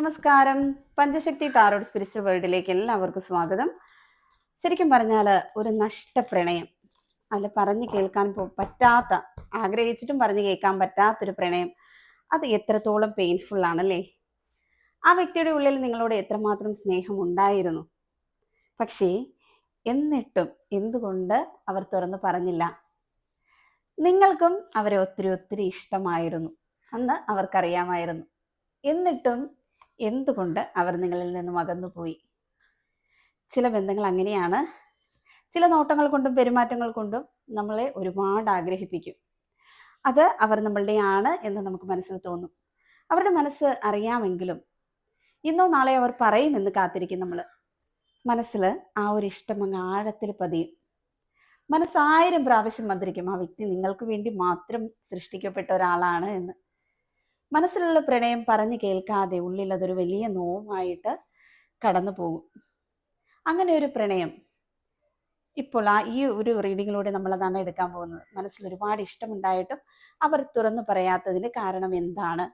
നമസ്കാരം. പഞ്ചശക്തി tarot spiritual വേൾഡിലേക്ക് എല്ലാവർക്കും സ്വാഗതം. ശരിക്കും പറഞ്ഞാൽ ഒരു നഷ്ടപ്രണയം, അല്ല പറഞ്ഞു കേൾക്കാൻ പറ്റാത്ത, ആഗ്രഹിച്ചിട്ടും പറഞ്ഞു കേൾക്കാൻ പറ്റാത്തൊരു പ്രണയം, അത് എത്രത്തോളം പെയിൻഫുൾ ആണല്ലേ. ആ വ്യക്തിയുടെ ഉള്ളിൽ നിങ്ങളോട് എത്രമാത്രം സ്നേഹം ഉണ്ടായിരുന്നു, പക്ഷേ എന്നിട്ടും എന്തുകൊണ്ട് അവർ തുറന്നു പറഞ്ഞില്ല? നിങ്ങൾക്കും അവരെ ഒത്തിരി ഒത്തിരി ഇഷ്ടമായിരുന്നു, അന്ന് അവർക്കറിയാമായിരുന്നു. എന്നിട്ടും എന്തുകൊണ്ട് അവർ നിങ്ങളിൽ നിന്നും അകന്നുപോയി? ചില ബന്ധങ്ങൾ അങ്ങനെയാണ്. ചില നോട്ടങ്ങൾ കൊണ്ടും പെരുമാറ്റങ്ങൾ കൊണ്ടും നമ്മളെ ഒരുപാട് ആഗ്രഹിപ്പിക്കും. അത് അവർ നമ്മളുടെയാണ് എന്ന് നമുക്ക് മനസ്സിൽ തോന്നും. അവരുടെ മനസ്സ് അറിയാമെങ്കിലും ഇന്നോ നാളെയോ അവർ പറയുമെന്ന് കാത്തിരിക്കും നമ്മൾ. മനസ്സിൽ ആ ഒരു ഇഷ്ടം അങ്ങ് ആഴത്തിൽ പതിയും. മനസ്സ് 1000 പ്രാവശ്യം മന്ത്രിക്കും ആ വ്യക്തി നിങ്ങൾക്ക് വേണ്ടി മാത്രം സൃഷ്ടിക്കപ്പെട്ട ഒരാളാണ് എന്ന്. മനസ്സിലുള്ള പ്രണയം പറഞ്ഞു കേൾക്കാതെ ഉള്ളിൽ അതൊരു വലിയ നോവായിട്ട് കടന്നു പോകും. അങ്ങനെ ഒരു പ്രണയം ഇപ്പോൾ ഈ ഒരു റീഡിങ്ങിലൂടെ നമ്മളതാണ് എടുക്കാൻ പോകുന്നത്. മനസ്സിൽ ഒരുപാട് ഇഷ്ടമുണ്ടായിട്ടും അവർ തുറന്നു പറയാത്തതിന് കാരണം എന്താണ്?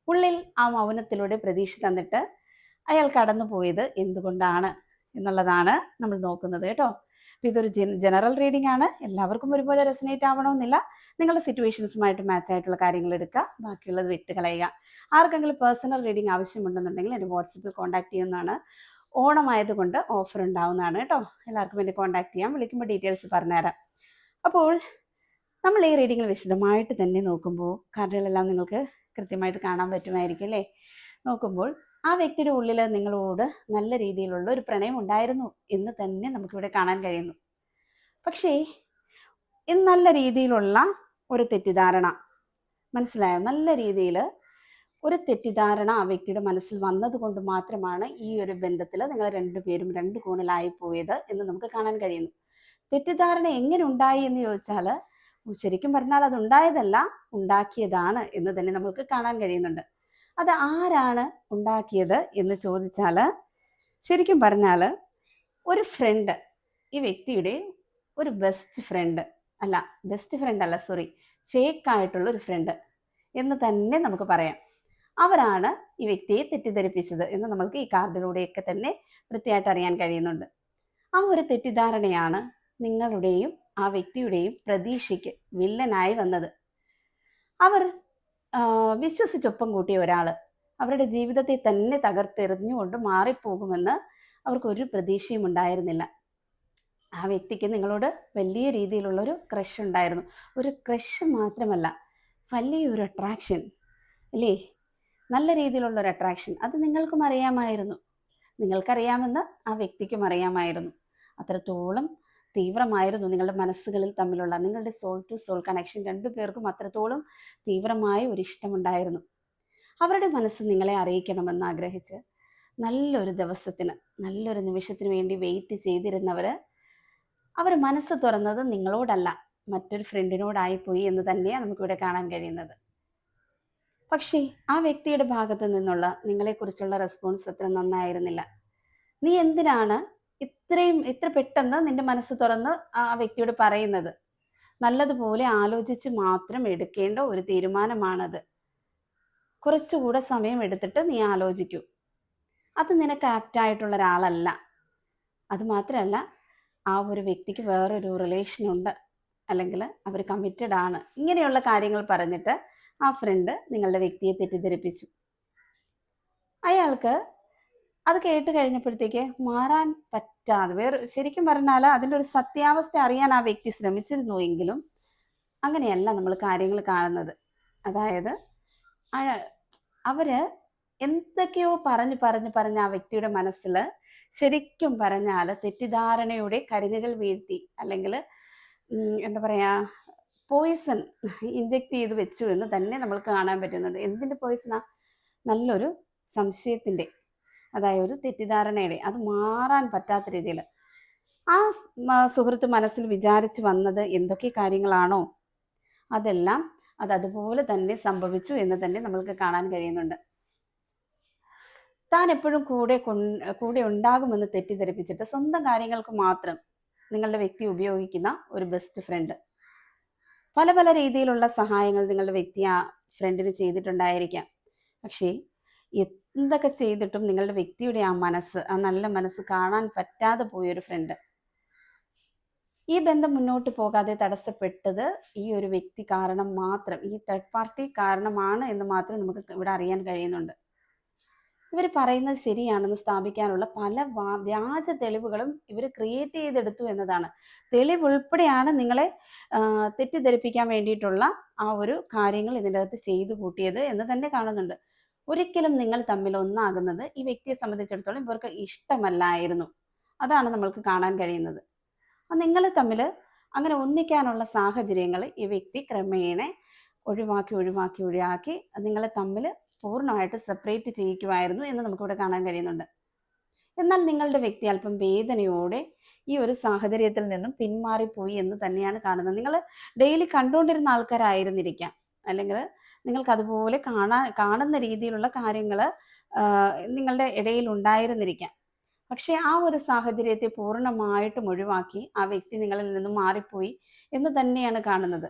ഉള്ളിൽ ആ മൗനത്തിലൂടെ പ്രതീക്ഷ തന്നിട്ട് അയാൾ കടന്നു പോയത് എന്തുകൊണ്ടാണ് എന്നുള്ളതാണ് നമ്മൾ നോക്കുന്നത് കേട്ടോ. അപ്പോൾ ഇതൊരു ജനറൽ റീഡിംഗ് ആണ്. എല്ലാവർക്കും ഒരുപോലെ റെസനേറ്റ് ആവണമെന്നില്ല. നിങ്ങളുടെ സിറ്റുവേഷൻസുമായിട്ട് മാച്ച് ആയിട്ടുള്ള കാര്യങ്ങൾ എടുക്കുക, ബാക്കിയുള്ളത് വിട്ട് കളയുക. ആർക്കെങ്കിലും പേഴ്സണൽ റീഡിംഗ് ആവശ്യമുണ്ടെന്നുണ്ടെങ്കിൽ എന്നെ വാട്സപ്പിൽ കോൺടാക്ട് ചെയ്യുന്നതാണ്. ഓണമായതുകൊണ്ട് ഓഫർ ഉണ്ടാവുന്നതാണ് കേട്ടോ. എല്ലാവർക്കും എന്നെ കോൺടാക്ട് ചെയ്യാം. വിളിക്കുമ്പോൾ ഡീറ്റെയിൽസ് പറഞ്ഞുതരാം. അപ്പോൾ നമ്മൾ ഈ റീഡിങ്ങിൽ വിശദമായിട്ട് തന്നെ നോക്കുമ്പോൾ കാർഡുകളെല്ലാം നിങ്ങൾക്ക് കൃത്യമായിട്ട് കാണാൻ പറ്റുമായിരിക്കും അല്ലേ. നോക്കുമ്പോൾ ആ വ്യക്തിയുടെ ഉള്ളിൽ നിങ്ങളോട് നല്ല രീതിയിലുള്ള ഒരു പ്രണയം ഉണ്ടായിരുന്നു എന്ന് തന്നെ നമുക്കിവിടെ കാണാൻ കഴിയുന്നു. പക്ഷേ നല്ല രീതിയിലുള്ള ഒരു തെറ്റിദ്ധാരണ, മനസ്സിലായോ? നല്ല രീതിയിൽ ഒരു തെറ്റിദ്ധാരണ ആ വ്യക്തിയുടെ മനസ്സിൽ വന്നതുകൊണ്ട് മാത്രമാണ് ഈ ഒരു ബന്ധത്തിൽ നിങ്ങൾ രണ്ടുപേരും രണ്ട് കോണിലായി പോയത് എന്ന് നമുക്ക് കാണാൻ കഴിയുന്നു. തെറ്റിദ്ധാരണ എങ്ങനെ ഉണ്ടായി എന്ന് ചോദിച്ചാൽ ശരിക്കും പറഞ്ഞാൽ അത് ഉണ്ടായതല്ല, ഉണ്ടാക്കിയതാണ് എന്ന് തന്നെ നമുക്ക് കാണാൻ കഴിയുന്നുണ്ട്. അത് ആരാണ് ഉണ്ടാക്കിയത് എന്ന് ചോദിച്ചാൽ ശരിക്കും പറഞ്ഞാൽ ഒരു ഫ്രണ്ട്, ഈ വ്യക്തിയുടെ ഒരു ബെസ്റ്റ് ഫ്രണ്ട് അല്ല, ഫേക്ക് ആയിട്ടുള്ള ഒരു ഫ്രണ്ട് എന്ന് തന്നെ നമുക്ക് പറയാം. അവരാണ് ഈ വ്യക്തിയെ തെറ്റിദ്ധരിപ്പിച്ചത് എന്ന് നമ്മൾക്ക് ഈ കാർഡിലൂടെയൊക്കെ തന്നെ വൃത്തിയായിട്ട് അറിയാൻ കഴിയുന്നുണ്ട്. ആ ഒരു തെറ്റിദ്ധാരണയാണ് നിങ്ങളുടെയും ആ വ്യക്തിയുടെയും പ്രതീക്ഷയ്ക്ക് വില്ലനായി വന്നത്. അവർ വിശ്വസിച്ചൊപ്പം കൂട്ടിയ ഒരാൾ അവരുടെ ജീവിതത്തെ തന്നെ തകർത്തെറിഞ്ഞുകൊണ്ട് മാറിപ്പോകുമെന്ന് അവർക്കൊരു പ്രതീക്ഷയും ഉണ്ടായിരുന്നില്ല. ആ വ്യക്തിക്ക് നിങ്ങളോട് വലിയ രീതിയിലുള്ളൊരു ക്രഷ് ഉണ്ടായിരുന്നു. ഒരു ക്രഷ് മാത്രമല്ല, വലിയൊരു അട്രാക്ഷൻ അല്ലേ, നല്ല രീതിയിലുള്ളൊരു അട്രാക്ഷൻ. അത് നിങ്ങൾക്കും അറിയാമായിരുന്നു, നിങ്ങൾക്കറിയാമെന്ന് ആ വ്യക്തിക്കും അറിയാമായിരുന്നു. അത്രത്തോളം തീവ്രമായിരുന്നു നിങ്ങളുടെ മനസ്സുകളിൽ തമ്മിലുള്ള, നിങ്ങളുടെ സോൾ ടു സോൾ കണക്ഷൻ രണ്ടു പേർക്കും അത്രത്തോളം തീവ്രമായ ഒരു ഇഷ്ടമുണ്ടായിരുന്നു. അവരുടെ മനസ്സ് നിങ്ങളെ അറിയിക്കണമെന്ന് ആഗ്രഹിച്ച് നല്ലൊരു ദിവസത്തിന്, നല്ലൊരു നിമിഷത്തിന് വേണ്ടി വെയിറ്റ് ചെയ്തിരുന്നവർ, അവർ മനസ്സ് തുറന്നത് നിങ്ങളോടല്ല, മറ്റൊരു ഫ്രണ്ടിനോടായിപ്പോയി എന്ന് തന്നെയാണ് നമുക്കിവിടെ കാണാൻ കഴിയുന്നത്. പക്ഷേ ആ വ്യക്തിയുടെ ഭാഗത്ത് നിന്നുള്ള നിങ്ങളെക്കുറിച്ചുള്ള റെസ്പോൺസ് അത്ര നന്നായിരുന്നില്ല. നീ എന്തിനാണ് ഇത്ര പെട്ടെന്ന് നിന്റെ മനസ്സ് തുറന്ന് ആ വ്യക്തിയോട് പറയുന്നത്? നല്ലതുപോലെ ആലോചിച്ച് മാത്രം എടുക്കേണ്ട ഒരു തീരുമാനമാണത്. കുറച്ചുകൂടെ സമയം എടുത്തിട്ട് നീ ആലോചിക്കൂ. അത് നിനക്ക് ആപ്റ്റായിട്ടുള്ള ഒരാളല്ല. അതുമാത്രമല്ല, ആ ഒരു വ്യക്തിക്ക് വേറൊരു റിലേഷനുണ്ട്, അല്ലെങ്കിൽ അവർ കമ്മിറ്റഡ് ആണ്, ഇങ്ങനെയുള്ള കാര്യങ്ങൾ പറഞ്ഞിട്ട് ആ ഫ്രണ്ട് നിങ്ങളുടെ വ്യക്തിയെ തെറ്റിദ്ധരിപ്പിച്ചു. അയാൾക്ക് അത് കേട്ട് കഴിഞ്ഞപ്പോഴത്തേക്ക് മാറാൻ പറ്റാതെ, ശരിക്കും പറഞ്ഞാൽ അതിൻ്റെ ഒരു സത്യാവസ്ഥ അറിയാൻ ആ വ്യക്തി ശ്രമിച്ചിരുന്നു എങ്കിലും അങ്ങനെയല്ല നമ്മൾ കാര്യങ്ങൾ കാണുന്നത്. അതായത് അവര് എന്തൊക്കെയോ പറഞ്ഞ് ആ വ്യക്തിയുടെ മനസ്സിൽ ശരിക്കും പറഞ്ഞാൽ തെറ്റിദ്ധാരണയുടെ കരിനിഴൽ വീഴ്ത്തി, അല്ലെങ്കിൽ എന്താ പറയുക, പോയിസൺ ഇഞ്ചെക്ട് ചെയ്ത് വെച്ചു എന്ന് തന്നെ നമ്മൾക്ക് കാണാൻ പറ്റുന്നുണ്ട്. എന്തിൻ്റെ പോയിസണാ? നല്ലൊരു സംശയത്തിൻ്റെ, അതായത് ഒരു തെറ്റിദ്ധാരണയുടെ, അത് മാറാൻ പറ്റാത്ത രീതിയിൽ ആ സുഹൃത്ത് മനസ്സിൽ വിചാരിച്ച് വന്നത് എന്തൊക്കെ കാര്യങ്ങളാണോ അതെല്ലാം അതുപോലെ തന്നെ സംഭവിച്ചു എന്ന് തന്നെ നമ്മൾക്ക് കാണാൻ കഴിയുന്നുണ്ട്. താൻ എപ്പോഴും കൂടെ ഉണ്ടാകുമെന്ന് തെറ്റിദ്ധരിപ്പിച്ചിട്ട് സ്വന്തം കാര്യങ്ങൾക്ക് മാത്രം നിങ്ങളുടെ വ്യക്തി ഉപയോഗിക്കുന്ന ഒരു ബെസ്റ്റ് ഫ്രണ്ട്. പല രീതിയിലുള്ള സഹായങ്ങൾ നിങ്ങളുടെ വ്യക്തി ആ ഫ്രണ്ടിന് ചെയ്തിട്ടുണ്ടായിരിക്കാം. പക്ഷേ എന്തൊക്കെ ചെയ്തിട്ടും നിങ്ങളുടെ വ്യക്തിയുടെ ആ മനസ്സ്, ആ നല്ല മനസ്സ് കാണാൻ പറ്റാതെ പോയൊരു ഫ്രണ്ട്. ഈ ബന്ധം മുന്നോട്ട് പോകാതെ തടസ്സപ്പെട്ടത് ഈ ഒരു വ്യക്തി കാരണം മാത്രം, ഈ തേർഡ് പാർട്ടി കാരണമാണ് എന്ന് മാത്രം നമുക്ക് ഇവിടെ അറിയാൻ കഴിയുന്നുണ്ട്. ഇവർ പറയുന്നത് ശരിയാണെന്ന് സ്ഥാപിക്കാനുള്ള പല വ്യാജ തെളിവുകളും ഇവർ ക്രിയേറ്റ് ചെയ്തെടുത്തു എന്നതാണ്. തെളിവുൾപ്പെടെയാണ് നിങ്ങളെ തെറ്റിദ്ധരിപ്പിക്കാൻ വേണ്ടിയിട്ടുള്ള ആ ഒരു കാര്യങ്ങൾ ഇതിൻ്റെ അകത്ത് ചെയ്തു കൂട്ടിയത് എന്ന് തന്നെ കാണുന്നുണ്ട്. ഒരിക്കലും നിങ്ങൾ തമ്മിൽ ഒന്നാകുന്നത് ഈ വ്യക്തിയെ സംബന്ധിച്ചിടത്തോളം ഇവർക്ക് ഇഷ്ടമല്ലായിരുന്നു. അതാണ് നമ്മൾക്ക് കാണാൻ കഴിയുന്നത്. നിങ്ങൾ തമ്മിൽ അങ്ങനെ ഒന്നിക്കാനുള്ള സാഹചര്യങ്ങൾ ഈ വ്യക്തി ക്രമേണ ഒഴിവാക്കി നിങ്ങളെ തമ്മിൽ പൂർണ്ണമായിട്ട് സെപ്പറേറ്റ് ചെയ്യിക്കുമായിരുന്നു എന്ന് നമുക്കിവിടെ കാണാൻ കഴിയുന്നുണ്ട്. എന്നാൽ നിങ്ങളുടെ വ്യക്തി അല്പം വേദനയോടെ ഈ ഒരു സാഹചര്യത്തിൽ നിന്നും പിന്മാറിപ്പോയി എന്ന് തന്നെയാണ് കാണുന്നത്. നിങ്ങൾ ഡെയിലി കണ്ടുകൊണ്ടിരുന്ന ആൾക്കാരായിരുന്നിരിക്കാം, അല്ലെങ്കിൽ നിങ്ങൾക്ക് അതുപോലെ കാണുന്ന രീതിയിലുള്ള കാര്യങ്ങൾ നിങ്ങളുടെ ഇടയിൽ ഉണ്ടായിരുന്നിരിക്കാം. പക്ഷേ ആ ഒരു സാഹചര്യത്തെ പൂർണ്ണമായിട്ടും ഒഴിവാക്കി ആ വ്യക്തി നിങ്ങളിൽ നിന്നും മാറിപ്പോയി എന്ന് തന്നെയാണ് കാണുന്നത്.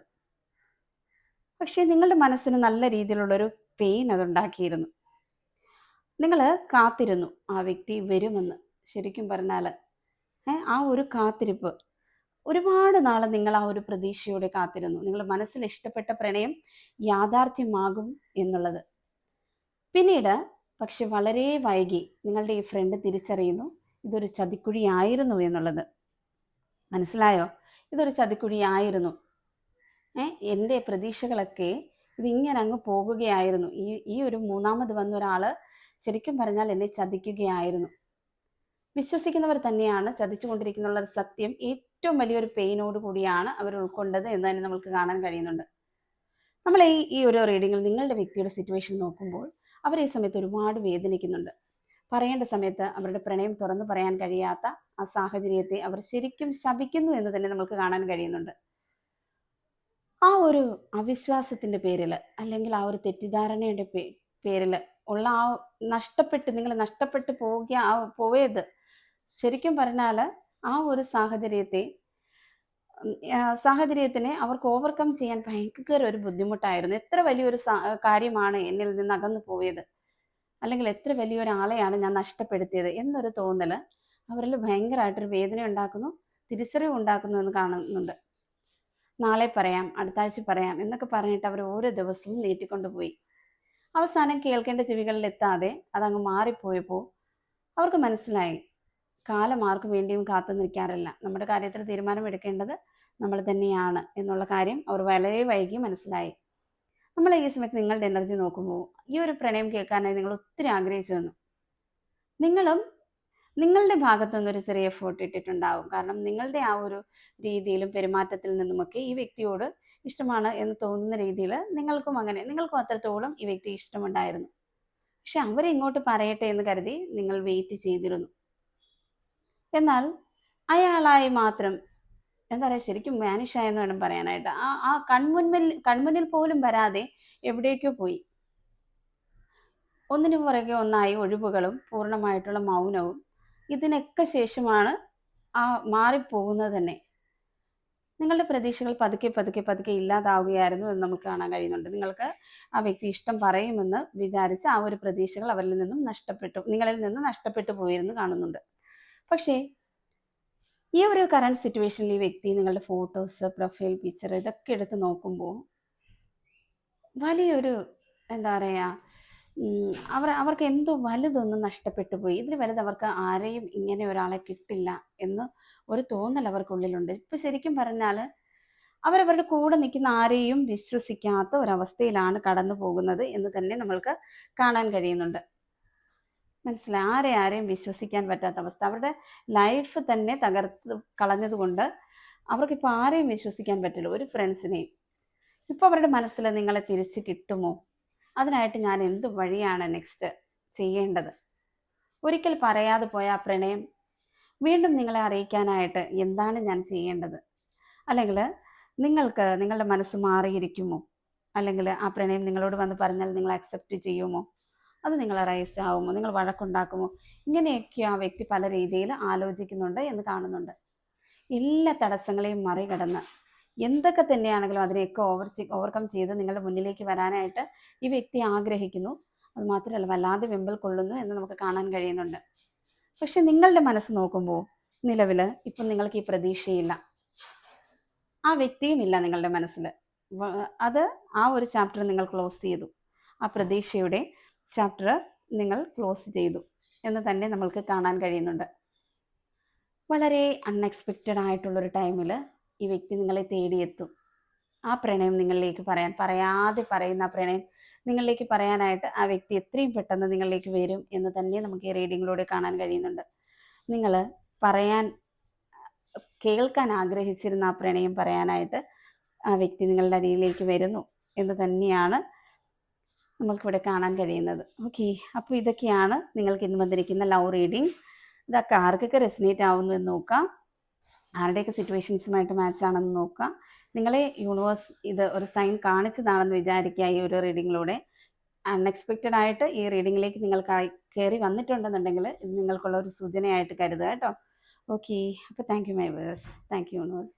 പക്ഷേ നിങ്ങളുടെ മനസ്സിന് നല്ല രീതിയിലുള്ളൊരു പെയിൻ അതുണ്ടാക്കിയിരുന്നു. നിങ്ങൾ കാത്തിരുന്നു ആ വ്യക്തി വരുമെന്ന്. ശരിക്കും പറഞ്ഞാൽ ആ ഒരു കാത്തിരിപ്പ് ഒരുപാട് നാൾ നിങ്ങൾ ആ ഒരു പ്രതീക്ഷയോടെ കാത്തിരുന്നു. നിങ്ങളുടെ മനസ്സിൽ ഇഷ്ടപ്പെട്ട പ്രണയം യാഥാർത്ഥ്യമാകും എന്നുള്ളത്. പിന്നീട് പക്ഷെ വളരെ വൈകി നിങ്ങളുടെ ഈ ഫ്രണ്ട് തിരിച്ചറിയുന്നു ഇതൊരു ചതിക്കുഴിയായിരുന്നു എന്നുള്ളത്. മനസ്സിലായോ? ഇതൊരു ചതിക്കുഴിയായിരുന്നു. എൻ്റെ പ്രതീക്ഷകളൊക്കെ ഇതിങ്ങനെ അങ്ങ് പോകുകയായിരുന്നു. ഈ ഒരു മൂന്നാമത് വന്ന ഒരാൾ ശരിക്കും പറഞ്ഞാൽ എന്നെ ചതിക്കുകയായിരുന്നു. വിശ്വസിക്കുന്നവർ തന്നെയാണ് ചതിച്ചുകൊണ്ടിരിക്കുന്നുള്ള സത്യം ഏറ്റവും വലിയൊരു പെയിനോട് കൂടിയാണ് അവർ ഉൾക്കൊണ്ടത് എന്ന് തന്നെ നമുക്ക് കാണാൻ കഴിയുന്നുണ്ട്. നമ്മൾ ഈ ഒരു റീഡിങ്ങിൽ നിങ്ങളുടെ വ്യക്തിയുടെ സിറ്റുവേഷൻ നോക്കുമ്പോൾ അവർ ഈ സമയത്ത് ഒരുപാട് വേദനിക്കുന്നുണ്ട്. പറയേണ്ട സമയത്ത് അവരുടെ പ്രണയം തുറന്നു പറയാൻ കഴിയാത്ത ആ സാഹചര്യത്തെ അവർ ശരിക്കും ശപിക്കുന്നു എന്ന് തന്നെ നമുക്ക് കാണാൻ കഴിയുന്നുണ്ട്. ആ ഒരു അവിശ്വാസത്തിൻ്റെ പേരിൽ, അല്ലെങ്കിൽ ആ ഒരു തെറ്റിദ്ധാരണയുടെ പേരിൽ ഉള്ള ആ നിങ്ങൾ നഷ്ടപ്പെട്ടു പോയത് ശരിക്കും പറഞ്ഞാൽ ആ ഒരു സാഹചര്യത്തിനെ അവർക്ക് ഓവർകം ചെയ്യാൻ ഭയങ്കര ഒരു ബുദ്ധിമുട്ടായിരുന്നു. എത്ര വലിയൊരു കാര്യമാണ് എന്നിൽ നിന്ന് അകന്നു പോയത്, അല്ലെങ്കിൽ എത്ര വലിയൊരാളെയാണ് ഞാൻ നഷ്ടപ്പെടുത്തിയത് എന്നൊരു തോന്നൽ അവരിൽ ഭയങ്കരമായിട്ടൊരു വേദന ഉണ്ടാക്കുന്നു, തിരിച്ചറിവ് ഉണ്ടാക്കുന്നു എന്ന് കാണുന്നുണ്ട്. നാളെ പറയാം, അടുത്ത ആഴ്ച പറയാം എന്നൊക്കെ പറഞ്ഞിട്ട് അവർ ഓരോ ദിവസവും നീട്ടിക്കൊണ്ടുപോയി. അവസാനം കേൾക്കേണ്ട ചെവികളിൽ എത്താതെ അതങ്ങ് മാറിപ്പോയപ്പോൾ അവർക്ക് മനസ്സിലായി കാലം ആർക്കു വേണ്ടിയും കാത്തു നിൽക്കാറില്ല, നമ്മുടെ കാര്യത്തിൽ തീരുമാനമെടുക്കേണ്ടത് നമ്മൾ തന്നെയാണ് എന്നുള്ള കാര്യം അവർ വളരെ വൈകി മനസ്സിലായി. നമ്മൾ ഈ സമയത്ത് നിങ്ങളുടെ എനർജി നോക്കുമ്പോൾ ഈ ഒരു പ്രണയം കേൾക്കാനായി നിങ്ങൾ ഒത്തിരി ആഗ്രഹിച്ചു വന്നു. നിങ്ങളും നിങ്ങളുടെ ഭാഗത്തു നിന്നൊരു ചെറിയ എഫേർട്ട് ഇട്ടിട്ടുണ്ടാവും. കാരണം നിങ്ങളുടെ ആ ഒരു രീതിയിലും പെരുമാറ്റത്തിൽ നിന്നുമൊക്കെ ഈ വ്യക്തിയോട് ഇഷ്ടമാണ് എന്ന് തോന്നുന്ന രീതിയിൽ നിങ്ങൾക്കും അത്രത്തോളം ഈ വ്യക്തി ഇഷ്ടമുണ്ടായിരുന്നു. പക്ഷെ അവരെ ഇങ്ങോട്ട് പറയട്ടെ എന്ന് കരുതി നിങ്ങൾ വെയിറ്റ് ചെയ്തിരുന്നു. എന്നാൽ അയാളായി മാത്രം എന്താ പറയുക, ശരിക്കും വാനിഷായെന്ന് വേണം പറയാനായിട്ട്. ആ കൺമുന്നിൽ പോലും വരാതെ എവിടേക്കോ പോയി. ഒന്നിനു പുറകെ ഒന്നായി ഒഴിവുകളും പൂർണ്ണമായിട്ടുള്ള മൗനവും ഇതിനൊക്കെ ശേഷമാണ് ആ മാറിപ്പോകുന്നത് തന്നെ. നിങ്ങളുടെ പ്രതീക്ഷകൾ പതുക്കെ ഇല്ലാതാവുകയായിരുന്നു എന്ന് നമുക്ക് കാണാൻ കഴിയുന്നുണ്ട്. നിങ്ങൾക്ക് ആ വ്യക്തി ഇഷ്ടം പറയുമെന്ന് വിചാരിച്ച് ആ ഒരു പ്രതീക്ഷകൾ നിങ്ങളിൽ നിന്ന് നഷ്ടപ്പെട്ടു പോയിരുന്നു കാണുന്നുണ്ട്. പക്ഷേ ഈ ഒരു കറണ്ട് സിറ്റുവേഷനിൽ ഈ വ്യക്തി നിങ്ങളുടെ ഫോട്ടോസ്, പ്രൊഫൈൽ പിക്ചർ ഇതൊക്കെ എടുത്ത് നോക്കുമ്പോൾ വലിയൊരു എന്താ പറയുക, അവർക്ക് എന്തോ വലുതൊന്നും നഷ്ടപ്പെട്ടു പോയി. ഇതിൽ വലുത് അവർക്ക് ആരെയും ഇങ്ങനെ ഒരാളെ കിട്ടില്ല എന്ന് ഒരു തോന്നൽ അവർക്കുള്ളിലുണ്ട്. ഇപ്പം ശരിക്കും പറഞ്ഞാൽ അവരവരുടെ കൂടെ നിൽക്കുന്ന ആരെയും വിശ്വസിക്കാത്ത ഒരവസ്ഥയിലാണ് കടന്നു പോകുന്നത് എന്ന് തന്നെ നമ്മൾക്ക് കാണാൻ കഴിയുന്നുണ്ട്. മനസ്സിലായി? ആരെയും വിശ്വസിക്കാൻ പറ്റാത്ത അവസ്ഥ. അവരുടെ ലൈഫ് തന്നെ തകർത്ത് കളഞ്ഞതുകൊണ്ട് അവർക്കിപ്പോൾ ആരെയും വിശ്വസിക്കാൻ പറ്റില്ല, ഒരു ഫ്രണ്ട്സിനെയും. ഇപ്പോൾ അവരുടെ മനസ്സിൽ നിങ്ങളെ തിരിച്ച് കിട്ടുമോ, അതിനായിട്ട് ഞാൻ എന്ത് വഴിയാണ് നെക്സ്റ്റ് ചെയ്യേണ്ടത്, ഒരിക്കൽ പറയാതെ പോയ ആ പ്രണയം വീണ്ടും നിങ്ങളെ അറിയിക്കാനായിട്ട് എന്താണ് ഞാൻ ചെയ്യേണ്ടത്, അല്ലെങ്കിൽ നിങ്ങൾക്ക് നിങ്ങളുടെ മനസ്സ് മാറിയിരിക്കുമോ, അല്ലെങ്കിൽ ആ പ്രണയം നിങ്ങളോട് വന്ന് പറഞ്ഞാൽ നിങ്ങൾ അക്സെപ്റ്റ് ചെയ്യുമോ, അത് നിങ്ങൾ റൈസ് ആവുമോ, നിങ്ങൾ വഴക്കുണ്ടാക്കുമോ, ഇങ്ങനെയൊക്കെ ആ വ്യക്തി പല രീതിയിൽ ആലോചിക്കുന്നുണ്ട് എന്ന് കാണുന്നുണ്ട്. എല്ലാ തടസ്സങ്ങളെയും മറികടന്ന് എന്തൊക്കെ തന്നെയാണെങ്കിലും അതിനെയൊക്കെ ഓവർകം ചെയ്ത് നിങ്ങളുടെ മുന്നിലേക്ക് വരാനായിട്ട് ഈ വ്യക്തി ആഗ്രഹിക്കുന്നു. അതുമാത്രമല്ല വല്ലാതെ വെമ്പൽ കൊള്ളുന്നു എന്ന് നമുക്ക് കാണാൻ കഴിയുന്നുണ്ട്. പക്ഷെ നിങ്ങളുടെ മനസ്സ് നോക്കുമ്പോൾ നിലവിൽ ഇപ്പം നിങ്ങൾക്ക് ഈ പ്രതീക്ഷയില്ല, ആ വ്യക്തിയും ഇല്ല നിങ്ങളുടെ മനസ്സിൽ. അത് ആ ഒരു ചാപ്റ്റർ നിങ്ങൾ ക്ലോസ് ചെയ്തു, ആ പ്രതീക്ഷയുടെ ചാപ്റ്റർ നിങ്ങൾ ക്ലോസ് ചെയ്തു എന്ന് തന്നെ നമ്മൾക്ക് കാണാൻ കഴിയുന്നുണ്ട്. വളരെ അൺഎക്സ്പെക്റ്റഡ് ആയിട്ടുള്ളൊരു ടൈമിൽ ഈ വ്യക്തി നിങ്ങളെ തേടിയെത്തും. ആ പ്രണയം നിങ്ങളിലേക്ക് പറയാതെ പറയുന്ന ആ പ്രണയം നിങ്ങളിലേക്ക് പറയാനായിട്ട് ആ വ്യക്തി എത്രയും പെട്ടെന്ന് നിങ്ങളിലേക്ക് വരും എന്ന് തന്നെ നമുക്ക് ഈ റീഡിങ്ങിലൂടെ കാണാൻ കഴിയുന്നുണ്ട്. നിങ്ങൾ കേൾക്കാൻ ആഗ്രഹിച്ചിരുന്ന ആ പ്രണയം പറയാനായിട്ട് ആ വ്യക്തി നിങ്ങളുടെ അരിയിലേക്ക് വരുന്നു എന്ന് തന്നെയാണ് നമ്മൾക്കിവിടെ കാണാൻ കഴിയുന്നത്. ഓക്കെ, അപ്പോൾ ഇതൊക്കെയാണ് നിങ്ങൾക്ക് ഇന്ന് വന്നിരിക്കുന്ന ലവ് റീഡിങ്. ഇതൊക്കെ ആർക്കൊക്കെ റെസിനേറ്റ് ആവുന്നു എന്ന് നോക്കാം, ആരുടെയൊക്കെ സിറ്റുവേഷൻസുമായിട്ട് മാച്ച് ആണെന്ന് നോക്കാം. നിങ്ങളെ യൂണിവേഴ്സ് ഇത് ഒരു സൈൻ കാണിച്ചതാണെന്ന് വിചാരിക്കുക. ഈ ഒരു റീഡിങ്ങിലൂടെ അൺഎക്സ്പെക്റ്റഡ് ആയിട്ട് ഈ റീഡിങ്ങിലേക്ക് നിങ്ങൾ കയറി വന്നിട്ടുണ്ടെന്നുണ്ടെങ്കിൽ ഇത് നിങ്ങൾക്കുള്ള ഒരു സൂചനയായിട്ട് കരുതുക കേട്ടോ. ഓക്കെ, അപ്പോൾ thank you my verse, thank you universe.